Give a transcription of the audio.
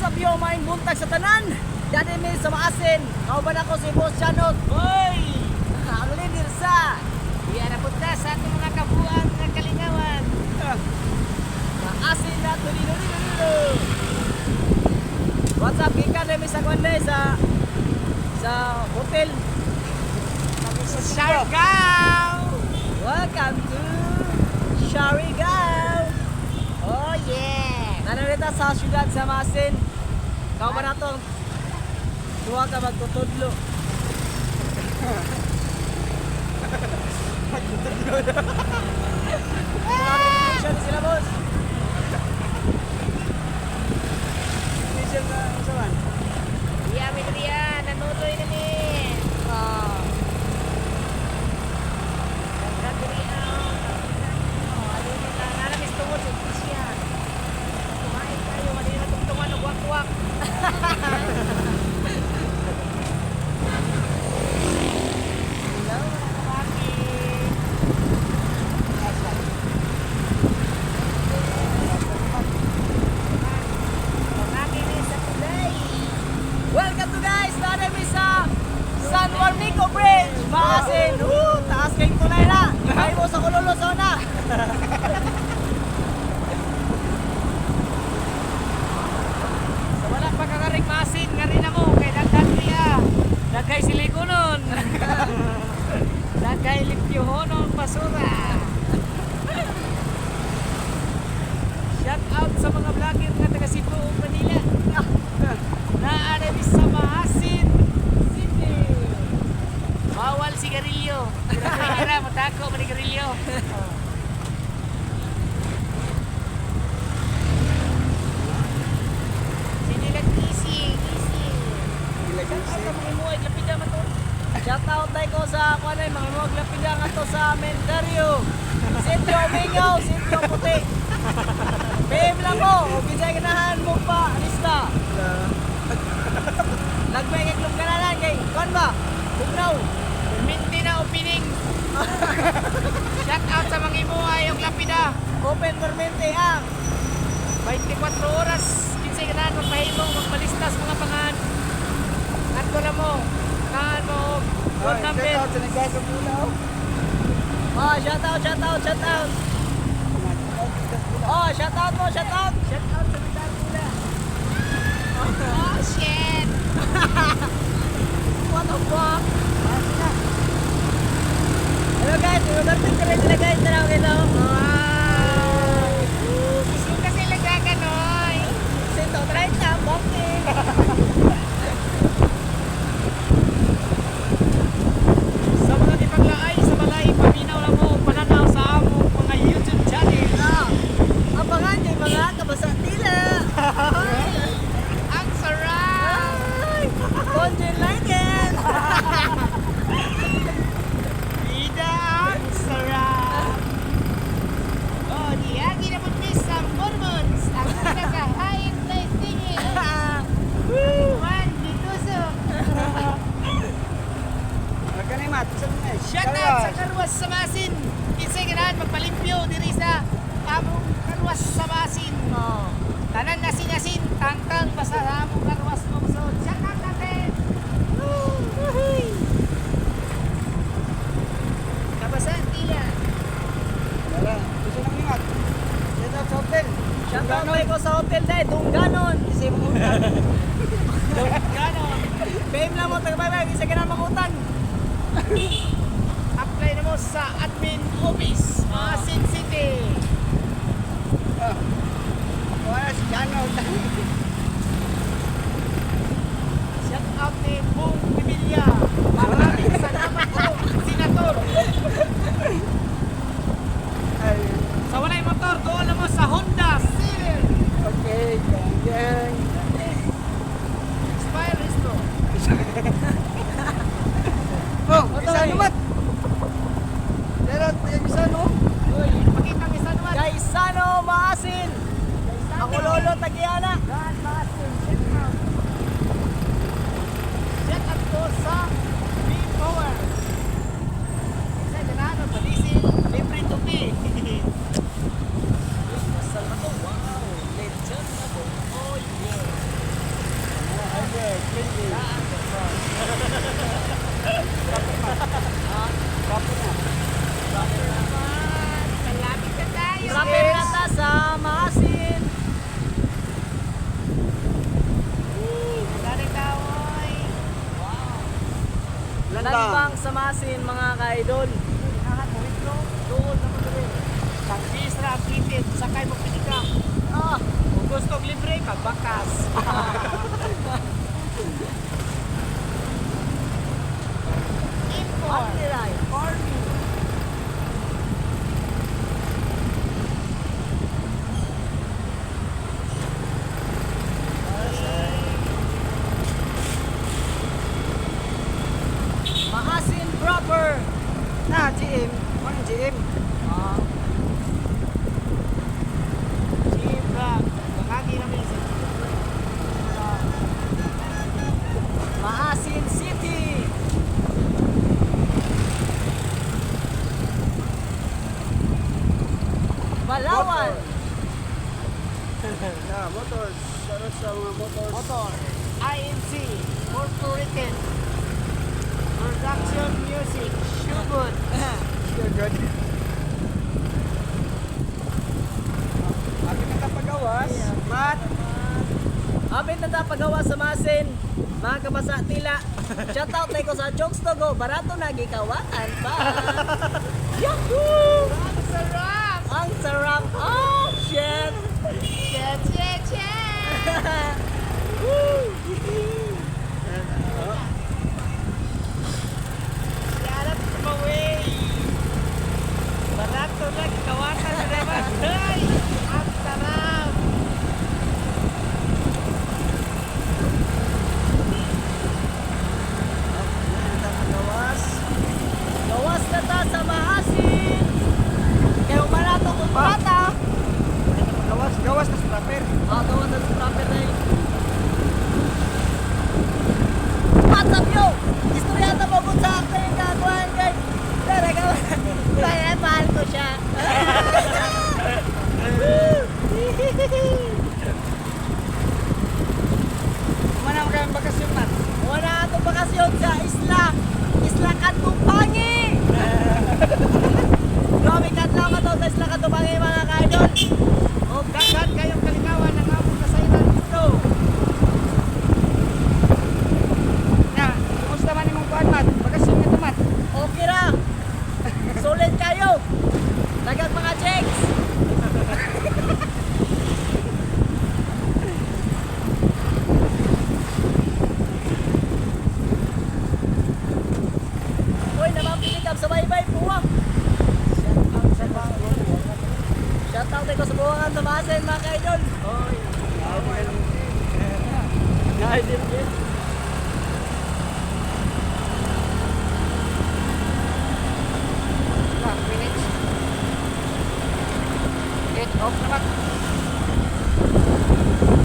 What's up yo, maing buntag sa tanan. Dati may sa maasin. Kauban ako si Boss Janot. Hoy! Ang leader sa Iya na punta sa ating mga kabuang ng Kalingawan. maasin na tulilo. What's up, Gikan na may sa kwande sa hotel. Sa Siargao. Welcome to Siargao. Oh yeah. Nanarita sa syudad sa Maasin. Kauban na to. Duha ka magtutudlo. Siya ni sila, boss. Mission na sa man. Iya mi Ria, nanuloy na ni. Nagkakiriya. Ayun na nalamis tungod sa siya. Kumain tayo, mali na tungtungan ng wak-wak. Hello, mga kapaki. Kapaki ni sa today. Welcome to guys! Nada mi sa San Juanico Bridge! Maasin! Taas kayong tunay na! Ikay mo sa Kulolo Zona! Sa wala pa kakaring masin, nga rin mo, kay dagdag niya. Dagkay silikonon. Dagkay limpyohonon basura. Shout out sa mga vlogger nga taga Cebu, Manila. Naarami sa Maasin City. Bawal sigarilyo. Kira matako manigarilyo. Sinilag easy. Shout out sa mga muay, lapida man to. Shoutout tayo ko sa mga maglapida nga to sa Mendario. Sitio Mingaw, Sitio Puti. PM lang mo, o kinsay ganahan mo pa, lista. Nagmay kay klub kanalan kay, kuan ba? Bugnaw. Minti na opening. Shout out sa mga muay, yung lapida. Open permente ang 24 oras, kinsay ganahan magpahimo, magpalistas mga pangan. At ko na mo, kahan mo, phone number. Oh, shoutout. Oh, shoutout mo, shoutout. Shout out sa Mitagula. Oh shit! What the fuck? Hello guys, we're ready na guys, tara kayo. Gusto kasi lang gaganoy. Sito, try na, bumping. Sa mga ipaglaay, sa balay, paminaw lang mo, pananaw sa among mga YouTube channel. Abangan niyo yung mga kabasang tila. Ang sarap! Conjure like it. Bida ang sarap! Oh, diyagi na buntis ang Mormons, ang pinaka-high place tingin. Juan Ditusok. Shout out sa Karwas sa Masin. Kinsay ganahan magpalimpyo diri sa among Karwas sa Masin. Oh. Tanan nasin-asin, tangkang basta sa among Karwas mo. So, shout out natin. Kabasaan tila. Shoutout tayo ko sa hotel dahil, Dungganon. Kasi mangutang. Ganon. PM lang mo, taga-bye-bye, kasi ka na mangutang. Apply na mo sa admin office, Masin City. Shout out ni Bong Bibilya. Maraming salamat po, Senator. Sa walay motor, doon na mo sa Honda Civic. Expire resto. Uy, pakita ang isa naman. Gaisano, Maasin. Ako lolo, Tagiana. God Masin, shout out. Shout out po sa B-Power. Isa, ganano, palisin, libre tupi. Oh, 哦 Oh, Oh, Landbang sa Masin mga ka-idol. Tuod na madali. Sang bisra ang kitid, sakay mo pinika. Ah, Kung gusto libre, magbakas. ano nila yun? Maasin proper. GM. Ano GM? Ah, Sibra, bakagi namin sa Maasin City. Palawan. Motors. Para sa mga motors. Motor, INC, Corporated, Production Music, Shubot. You're good. Akin na kapagawas. Mat. Apit na tapagawa sa Masin. Mga kabasa tila. Shoutout na ko sa Jokes Togo. Barato na gikawaan pa. Yahoo! Ang sarap! Ang sarap. Oh, shit! Chet, chet, chet! Shout out to my way! Barato na, kawatan na naman. Ay! Ang sarap! Kapagawas. Gawas na ta sa Maasin. Kaya umarato kong bata. Gawas. Gawas na scrapper. Gawas na sa proper na yun. What's up, yo? Istorya na mo sa akin yung gagawin kay... Talaga, kaya mahal ko siya. Kumana mo kayong bakasyon, Mat. Wala itong bakasyon sa Isla Katupangi. Grabe katlaw ka to sa Isla Katupangi mga ka-idol. O daghan kayong kalikawan ng among kasayran dito. Na, kumusta man imong kuan, Mat? Bakasyon nga to, Mat. Okay ra. Solid kayo. Dagang mga checks. Uy, naman pinikap sa baybay po ah. Shoutout ko sa buwangan sa Masin mga ka-idol. Oy. Na-idea din. Minutes. Get off na, Mat.